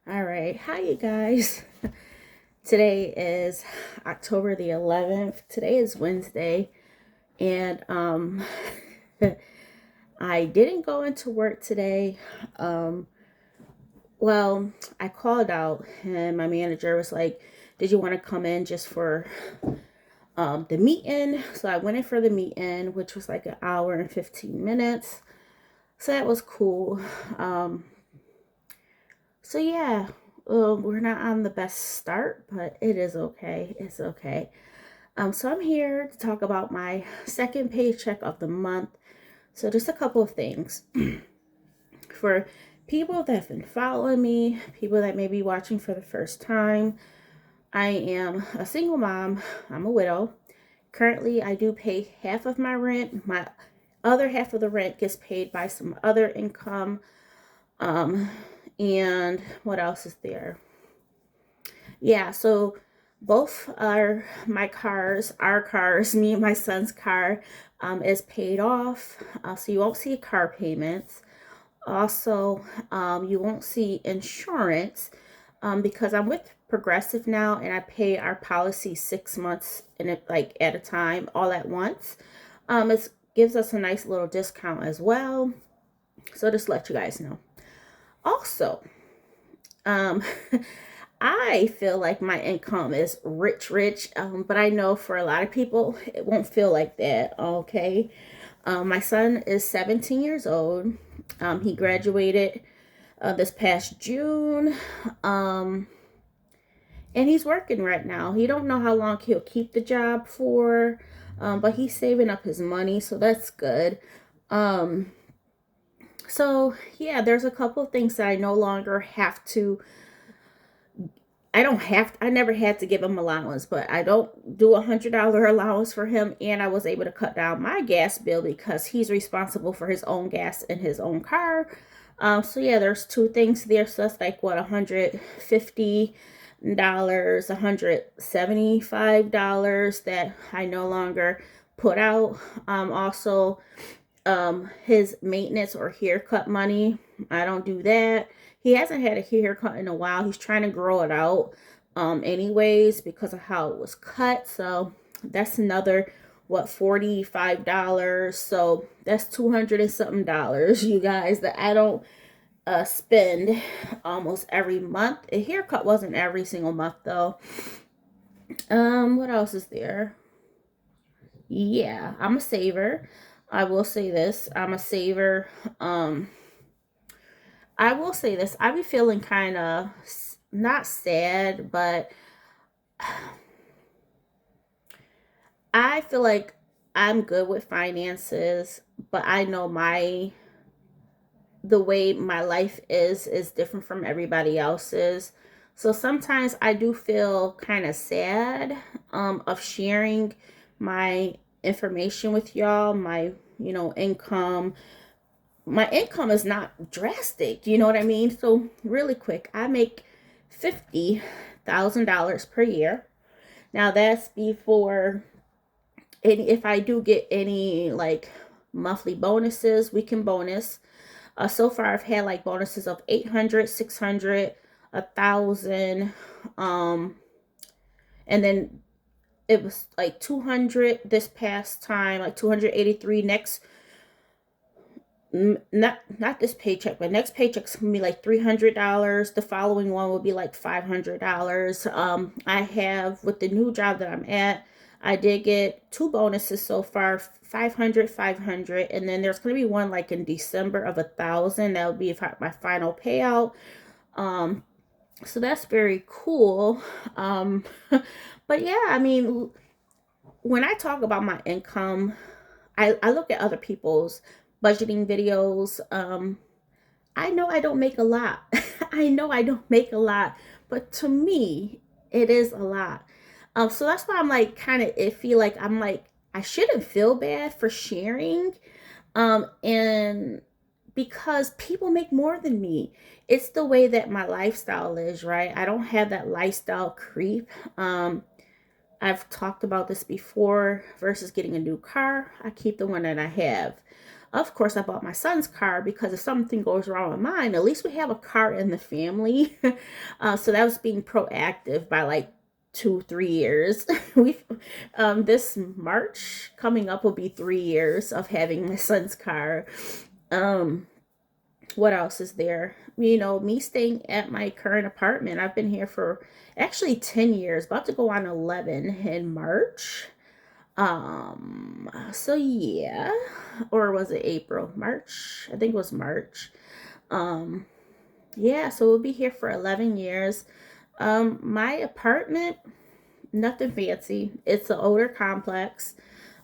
All right, hi you guys. Today is October the 11th. Today is Wednesday, and I didn't go into work today. Um well, I called out and my manager was like, "Did you want to come in just for the meeting?" So I went in for the meeting, which was like an hour and 15 minutes. So that was cool. Um So yeah, we're not on the best start, but it is okay. It's okay. So I'm here to talk about my second paycheck of the month. So just a couple of things for people that have been following me, people that may be watching for the first time. I am a single mom. I'm a widow. Currently, I do pay half of my rent. My other half of the rent gets paid by some other income. Um, and what else is there? Yeah, so both are my cars, our cars, me and my son's car is paid off. So you won't see car payments. Also, you won't see insurance because I'm with Progressive now and I pay our policy 6 months in it, like at a time, all at once. It gives us a nice little discount as well. So just let you guys know. Also, um, I feel like my income is rich, but I know for a lot of people it won't feel like that. Okay, my son is 17 years old. He graduated this past June, um, and he's working right now. He don't know how long he'll keep the job for, but he's saving up his money, so that's good. Um, so yeah, there's a couple of things that I no longer have to I don't have I never had to give him allowance, but I don't do $100 allowance for him, and I was able to cut down my gas bill because he's responsible for his own gas in his own car. So yeah, there's two things there. So that's like what, $150, $175 that I no longer put out. Also, his maintenance or haircut money. I don't do that. He hasn't had a haircut in a while. He's trying to grow it out anyways because of how it was cut. So that's another what, $45. So that's 200 and something dollars, you guys, that I don't spend almost every month. A haircut wasn't every single month though. What else is there? Yeah, I'm a saver. I will say this. I'm a saver. Um, I will say this. I be feeling kind of not sad, but I feel like I'm good with finances, but I know the way my life is different from everybody else's. So sometimes I do feel kind of sad of sharing my information with y'all, my income. My income is not drastic, you know what I mean? So really quick, I make $50,000 per year. Now that's before any, if I do get any like monthly bonuses, we can bonus. So far I've had like bonuses of 800, 600, 1,000, and then it was like 200 this past time, like 283 next. Not this paycheck, but next paycheck's gonna be like $300. The following one will be like $500. I have, with the new job that I'm at, I did get two bonuses so far, 500, 500, and then there's gonna be one like in December of 1,000. That would be my final payout. Um, so that's very cool. Um, but yeah, I mean, when I talk about my income, I look at other people's budgeting videos. I know I don't make a lot. I know I don't make a lot, but to me, it is a lot. So that's why I'm like kind of iffy. Like I'm like I shouldn't feel bad for sharing, and because people make more than me. It's the way that my lifestyle is, right? I don't have that lifestyle creep. I've talked about this before versus getting a new car. I keep the one that I have. Of course, I bought my son's car because if something goes wrong with mine, at least we have a car in the family. So that was being proactive by like 2, 3 years. We've this March coming up will be 3 years of having my son's car. Um, what else is there? You know, me staying at my current apartment. I've been here for actually 10 years, about to go on 11 in March. So yeah, or was it April? March? I think it was March. Um, yeah, so we'll be here for 11 years. My apartment, nothing fancy. It's an older complex.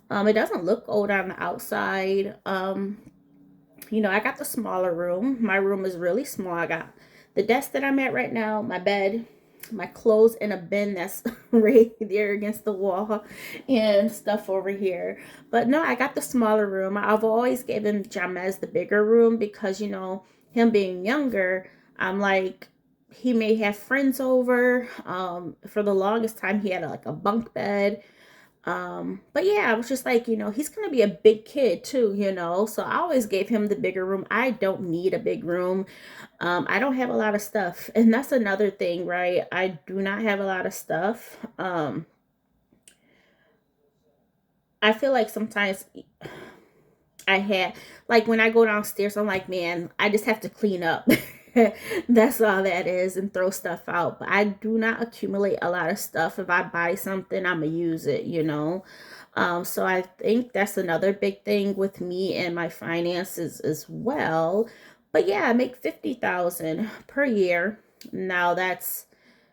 It doesn't look old on the outside. You know, I got the smaller room. My room is really small. I got the desk that I'm at right now, my bed, my clothes in a bin that's right there against the wall, and stuff over here. But no, I got the smaller room. I've always given Jamez the bigger room because, you know, him being younger, I'm like, he may have friends over. For the longest time, he had like a bunk bed. But yeah, I was just like, you know, he's gonna be a big kid too, you know. So I always gave him the bigger room. I don't need a big room. I don't have a lot of stuff. And that's another thing, right? I do not have a lot of stuff. I feel like sometimes I had like when I go downstairs, I'm like, man, I just have to clean up. That's all that is and throw stuff out. But I do not accumulate a lot of stuff. If I buy something, I'm gonna use it, you know. So I think that's another big thing with me and my finances as well. But yeah, I make 50,000 per year. Now that's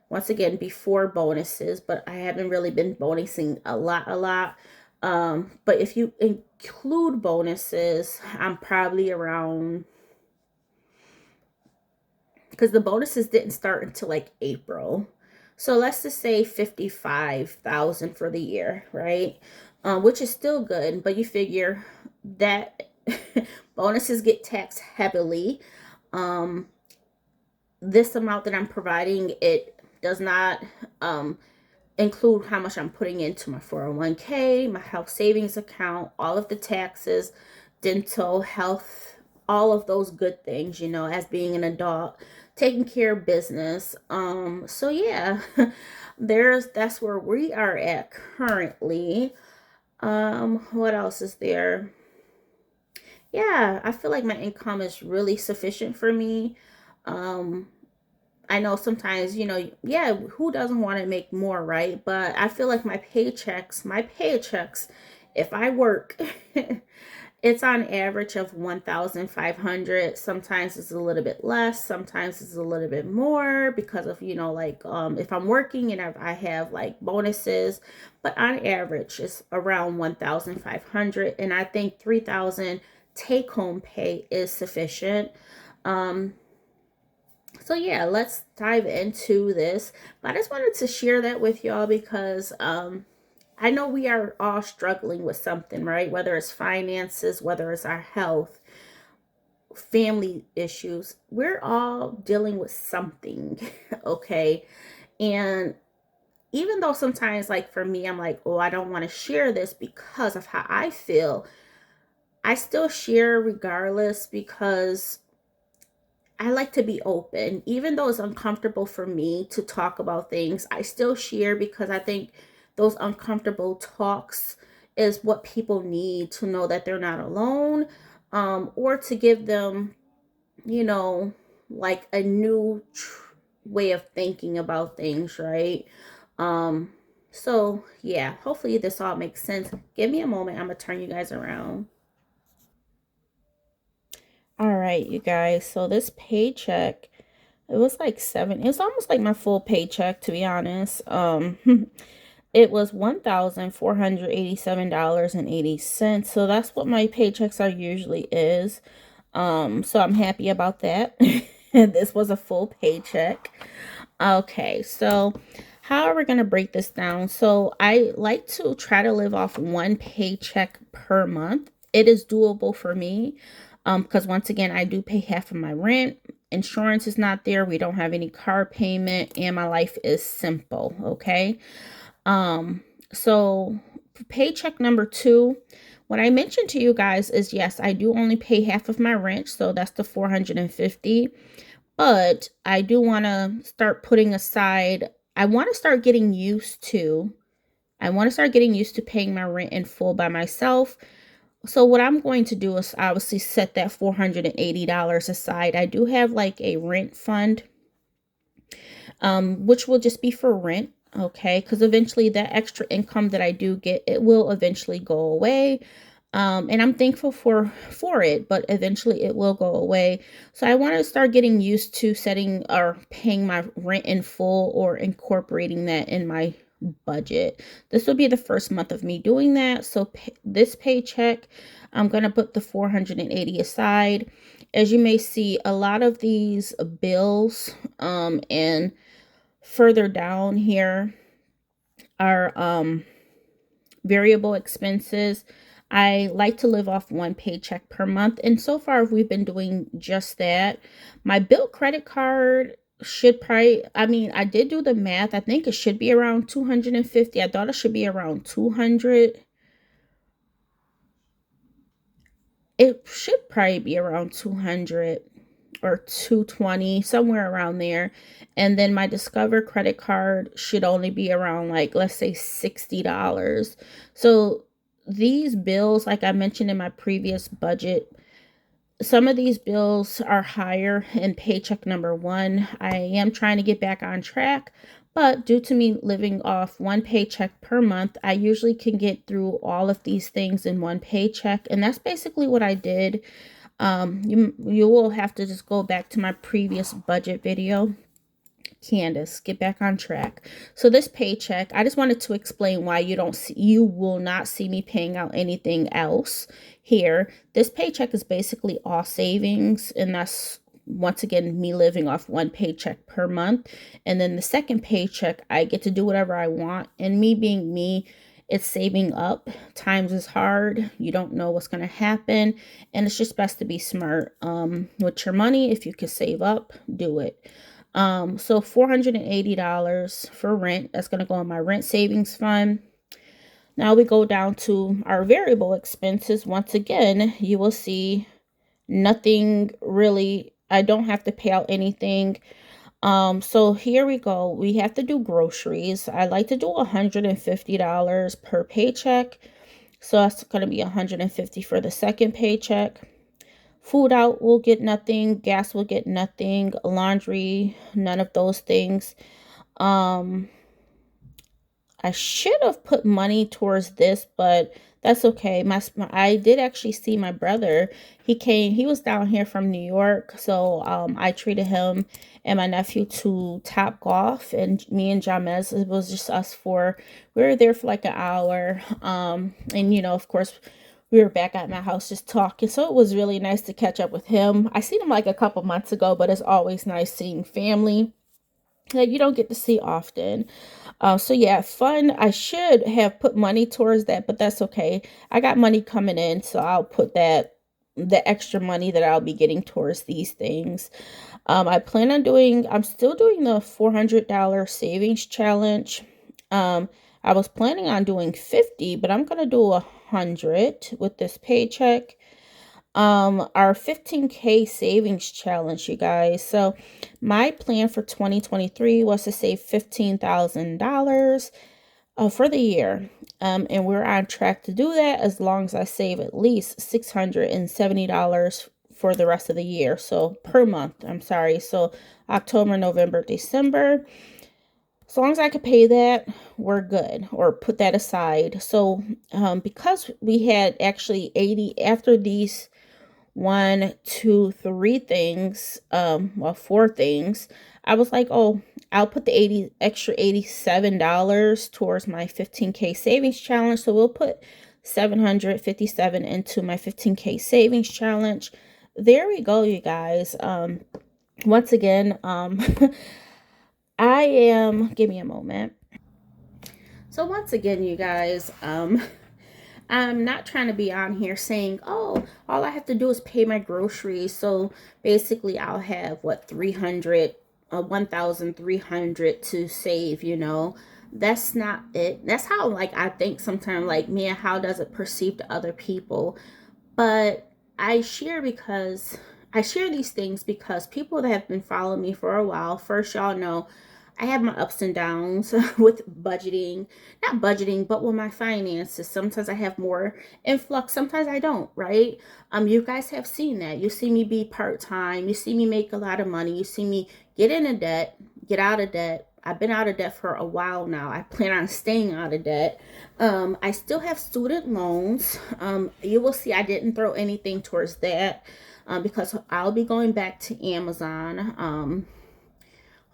once again before bonuses, but I haven't really been bonusing a lot. But if you include bonuses, I'm probably around, because the bonuses didn't start until like April. So let's just say 55,000 for the year, right? Which is still good, but you figure that bonuses get taxed heavily. Um, this amount that I'm providing, it does not include how much I'm putting into my 401k, my health savings account, all of the taxes, dental, health, all of those good things, you know, as being an adult, taking care of business. So yeah, that's where we are at currently. What else is there? Yeah, I feel like my income is really sufficient for me. Um, I know sometimes, you know, yeah, who doesn't want to make more, right? But I feel like my paychecks, if I work, it's on average of 1,500. Sometimes it's a little bit less, sometimes it's a little bit more because of, you know, like if I'm working and if I have like bonuses, but on average it's around 1,500, and I think 3,000 take home pay is sufficient. Um so yeah, let's dive into this. But I just wanted to share that with y'all because I know we are all struggling with something, right? Whether it's finances, whether it's our health, family issues, we're all dealing with something, okay? And even though sometimes, like for me, I'm like, oh, I don't want to share this because of how I feel, I still share regardless because I like to be open. Even though it's uncomfortable for me to talk about things, I still share because I think those uncomfortable talks is what people need to know that they're not alone, or to give them, you know, like a new way of thinking about things, right? Um, so yeah, hopefully this all makes sense. Give me a moment. I'm gonna turn you guys around. All right, you guys. So this paycheck, it was like it was almost like my full paycheck, to be honest. It was $1,487.80. So that's what my paychecks are usually is. So I'm happy about that. This was a full paycheck. Okay, so how are we going to break this down? So I like to try to live off one paycheck per month. It is doable for me because once again, I do pay half of my rent. Insurance is not there. We don't have any car payment, and my life is simple. Okay. Um, so paycheck number two what I mentioned to you guys is, yes, I do only pay half of my rent, so that's the 450. But I do want to start putting aside, I want to start getting used to, I want to start getting used to paying my rent in full by myself. So what I'm going to do is obviously set that $480 aside. I do have like a rent fund, which will just be for rent. Okay, because eventually that extra income that I do get, it will eventually go away. And I'm thankful for it, but eventually it will go away. So I want to start getting used to setting or paying my rent in full or incorporating that in my budget. This will be the first month of me doing that. So this paycheck, I'm going to put the 480 aside. As you may see, a lot of these bills and further down here are variable expenses. I like to live off one paycheck per month, and so far we've been doing just that. My bill credit card should probably, I mean, I did do the math. I think it should be around 250. I thought it should be around 200. It should probably be around 200 or 220, somewhere around there. And then my Discover credit card should only be around, like, let's say $60. So these bills, like I mentioned in my previous budget, some of these bills are higher in paycheck number one. I am trying to get back on track, but due to me living off one paycheck per month, I usually can get through all of these things in one paycheck. And that's basically what I did. You will have to just go back to my previous budget video. Candace, get back on track. So this paycheck, I just wanted to explain why you will not see me paying out anything else here. This paycheck is basically all savings, and that's once again me living off one paycheck per month. And then the second paycheck, I get to do whatever I want. And me being me, it's saving up. Times is hard. You don't know what's going to happen, and it's just best to be smart with your money. If you can save up, do it. So $480 for rent. That's going to go in my rent savings fund. Now we go down to our variable expenses. Once again, you will see nothing really. I don't have to pay out anything. So here we go. We have to do groceries. I like to do $150 per paycheck. So that's going to be $150 for the second paycheck. Food out will get nothing. Gas will get nothing. Laundry, none of those things. I should have put money towards this, but that's okay. I did actually see my brother. He was down here from New York, so I treated him and my nephew to Top Golf, and me and Jamez, it was just us four. We were there for like an hour. And of course, we were back at my house just talking. So it was really nice to catch up with him. I seen him like a couple months ago, but it's always nice seeing family that you don't get to see often. So yeah, fun. I should have put money towards that, but that's okay. I got money coming in, so I'll put the extra money that I'll be getting towards these things. I'm still doing the $400 savings challenge. I was planning on doing 50, but I'm going to do 100 with this paycheck. Our 15K savings challenge, you guys. So my plan for 2023 was to save $15,000 for the year. And we're on track to do that as long as I save at least $670 for the rest of the year. So per month, I'm sorry. So October, November, December. As long as I could pay that, we're good, or put that aside. So because we had actually 80 after these 1, 2, 3 things, well, 4 things, I was like, oh, I'll put the extra $87 towards my 15K savings challenge. So we'll put $757 into my 15K savings challenge. There we go, you guys. Once again, give me a moment. So once again, you guys, I'm not trying to be on here saying, oh, all I have to do is pay my groceries. So basically I'll have 1,300 to save, That's not it. That's how, like, I think sometimes, like, man, how does it perceive to other people? But I share because I share these things because people that have been following me for a while, first, y'all know I have my ups and downs with budgeting, not budgeting, but with my finances. Sometimes I have more influx, sometimes I don't, right? You guys have seen that. You see me be part-time, you see me make a lot of money, you see me get into debt, get out of debt. I've been out of debt for a while now. I plan on staying out of debt. I still have student loans. You will see I didn't throw anything towards that because I'll be going back to Amazon.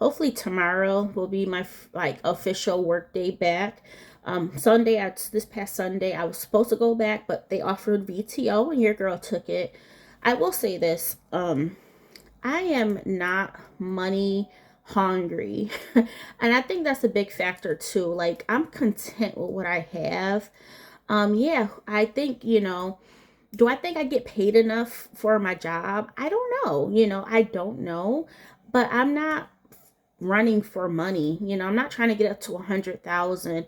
Hopefully tomorrow will be my like official work day back. This past Sunday, I was supposed to go back, but they offered VTO and your girl took it. I will say this. I am not money hungry. And I think that's a big factor too. Like, I'm content with what I have. Yeah, I think, do I think I get paid enough for my job? I don't know. I don't know. But I'm not running for money. I'm not trying to get up to 100,000.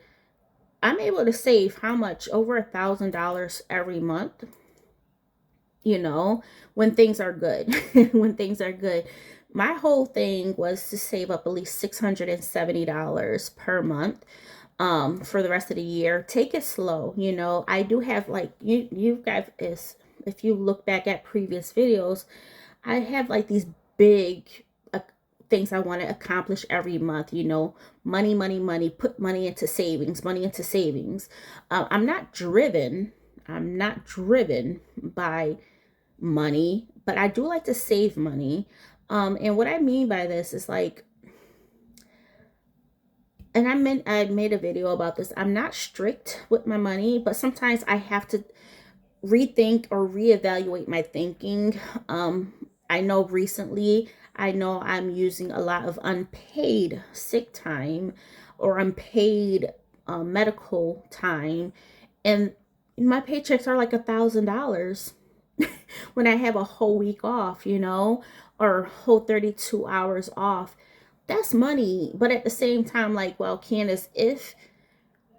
I'm able to save how much? Over $1,000 every month, when things are good. When things are good. My whole thing was to save up at least $670 per month for the rest of the year. Take it slow. I do have, like, you guys, is if you look back at previous videos, I have like these big things I want to accomplish every month. Money, money, money. Put money into savings. Money into savings. I'm not driven. I'm not driven by money, but I do like to save money. And what I mean by this is, like, and I made a video about this. I'm not strict with my money, but sometimes I have to rethink or reevaluate my thinking. I know recently, I know I'm using a lot of unpaid sick time or unpaid medical time, and my paychecks are like $1,000 when I have a whole week off, or a whole 32 hours off. That's money. But at the same time, like, well, Candace, if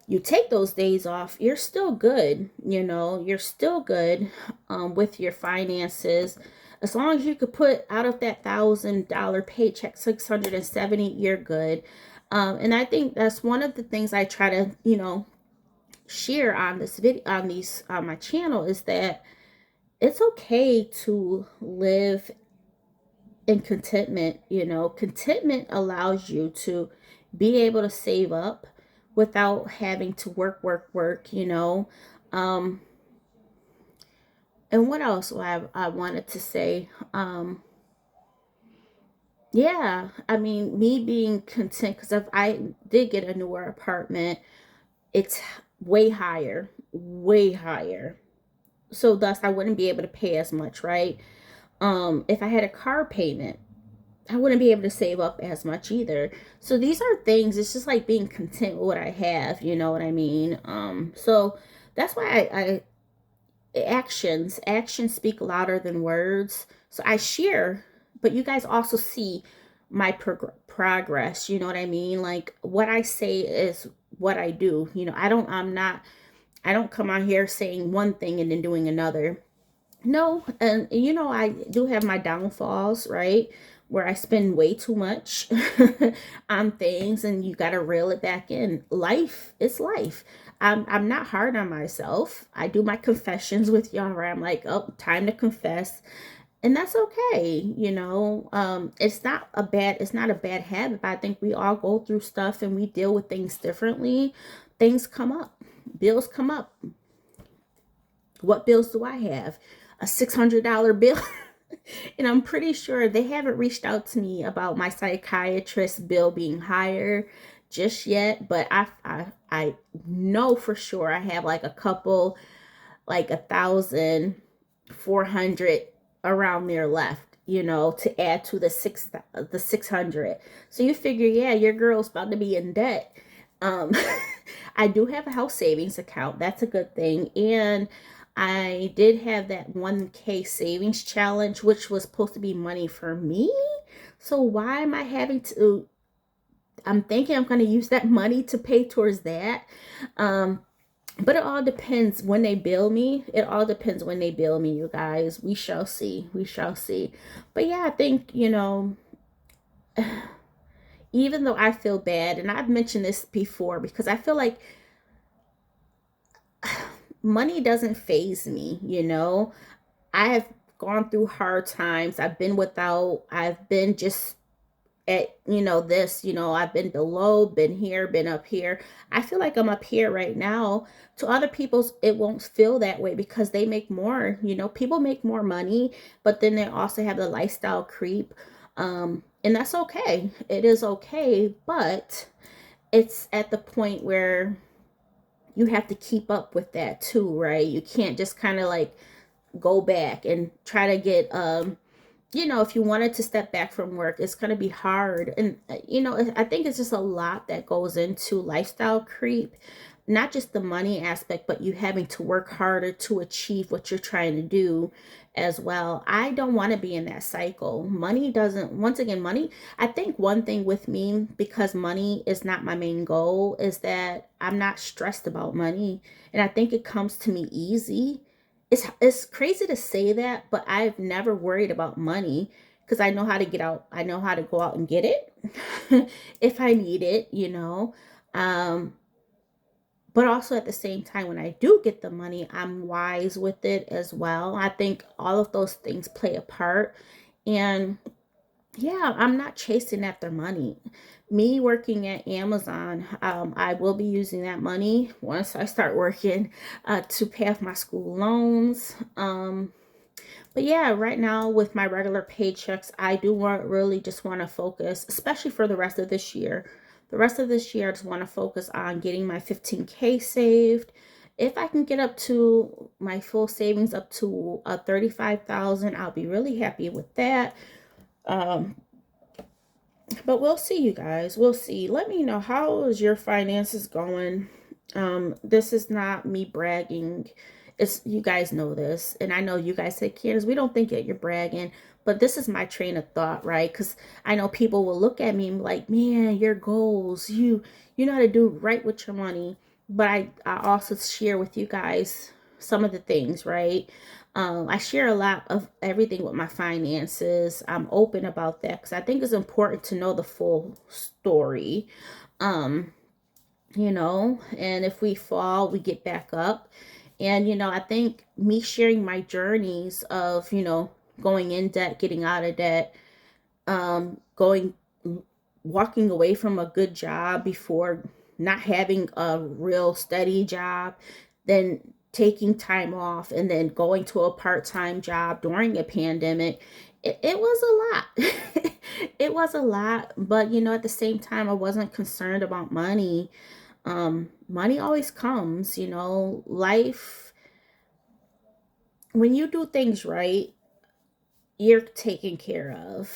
you take those days off, you're still good. You're still good with your finances. As long as you could put out of that $1,000 paycheck 670, you're good. And I think that's one of the things I try to, share on this video, on my channel, is that it's okay to live in contentment. Contentment allows you to be able to save up without having to work. And what else I wanted to say? Yeah, I mean, me being content, because if I did get a newer apartment, it's way higher. So thus I wouldn't be able to pay as much, right? If I had a car payment, I wouldn't be able to save up as much either. So these are things, it's just like being content with what I have, you know what I mean? So that's why actions speak louder than words. So I share, but you guys also see my progress, you know what I mean? Like, what I say is what I do. I don't come out here saying one thing and then doing another. No, and I do have my downfalls, right? Where I spend way too much on things, and you got to reel it back in. Life is life. I'm not hard on myself. I do my confessions with y'all where I'm like, oh, time to confess. And that's okay. It's not a bad habit, but I think we all go through stuff and we deal with things differently. Things come up. Bills come up. What bills do I have? A $600 bill. And I'm pretty sure they haven't reached out to me about my psychiatrist bill being higher just yet. But I know for sure I have like a couple, like 1,400 around there left, to add to the 600. So you figure, yeah, your girl's about to be in debt. I do have a house savings account. That's a good thing. And I did have that 1K savings challenge, which was supposed to be money for me. So why am I having to I'm thinking I'm going to use that money to pay towards that. But it all depends when they bill me. It all depends when they bill me, you guys. We shall see. We shall see. But yeah, I think, even though I feel bad, and I've mentioned this before, because I feel like money doesn't phase me, I have gone through hard times. I've been without, I've been just at, I've been below, been here, been up here. I feel like I'm up here right now. To other people, it won't feel that way because they make more, people make more money, but then they also have the lifestyle creep. And that's okay. It is okay, but it's at the point where you have to keep up with that too, right? You can't just kind of like go back and try to get if you wanted to step back from work, it's going to be hard. And I think it's just a lot that goes into lifestyle creep, not just the money aspect, but you having to work harder to achieve what you're trying to do as well. I don't want to be in that cycle. Money doesn't, once again, money, I think one thing with me, because money is not my main goal, is that I'm not stressed about money. And I think it comes to me easy. It's crazy to say that, but I've never worried about money because I know how to get out. I know how to go out and get it if I need it. Um, but also at the same time, when I do get the money, I'm wise with it as well. I think all of those things play a part. And yeah, I'm not chasing after money. Me working at Amazon, I will be using that money once I start working to pay off my school loans. But yeah, right now with my regular paychecks, I do really just want to focus, especially for the rest of this year. The rest of this year, I just want to focus on getting my 15K saved. If I can get up to my full savings up to 35,000, I'll be really happy with that. But we'll see, you guys. We'll see. Let me know, how is your finances going. This is not me bragging. It's, you guys know this, and I know you guys say, Candace, we don't think that you're bragging, but this is my train of thought, right? Because I know people will look at me like, man, your goals, you know how to do right with your money. But I also share with you guys some of the things, right? I share a lot of everything with my finances. I'm open about that because I think it's important to know the full story. Um, and if we fall, we get back up. And, I think me sharing my journeys of, going in debt, getting out of debt, going, walking away from a good job before not having a real steady job, then taking time off and then going to a part-time job during a pandemic. It was a lot. It was a lot, but at the same time, I wasn't concerned about money. Money always comes, life, when you do things right, you're taken care of.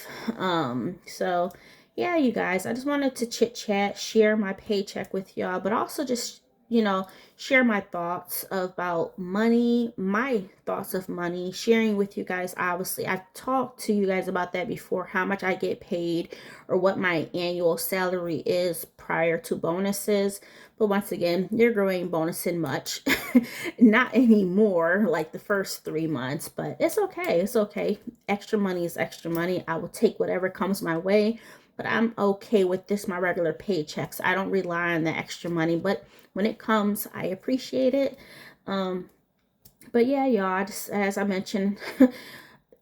So yeah, you guys, I just wanted to chit chat, share my paycheck with y'all, but also just, share my thoughts about money, my thoughts of money, sharing with you guys. Obviously, I've talked to you guys about that before, how much I get paid or what my annual salary is prior to bonuses. But once again, your girl ain't bonusing much. Not anymore, like the first 3 months, but it's okay. It's okay. Extra money is extra money. I will take whatever comes my way, but I'm okay with this, my regular paychecks. I don't rely on the extra money, but when it comes, I appreciate it. But yeah, y'all, just as I mentioned,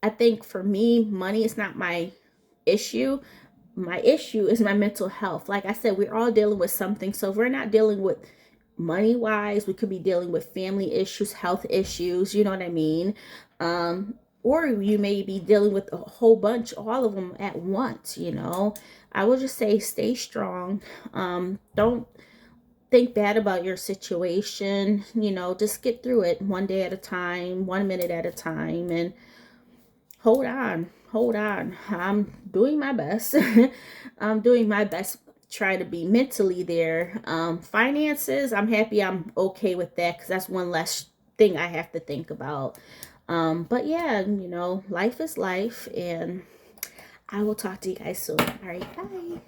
I think for me, money is not my issue. My issue is my mental health. Like I said, we're all dealing with something. So if we're not dealing with money wise, we could be dealing with family issues, health issues, you know what I mean? Or you may be dealing with a whole bunch, all of them at once. I will just say, stay strong. Don't think bad about your situation. Just get through it one day at a time, 1 minute at a time, and hold on. Hold on. I'm doing my best. I'm doing my best. Try to be mentally there. Finances, I'm happy I'm okay with that because that's one less thing I have to think about. But yeah, life is life, and I will talk to you guys soon. All right, bye.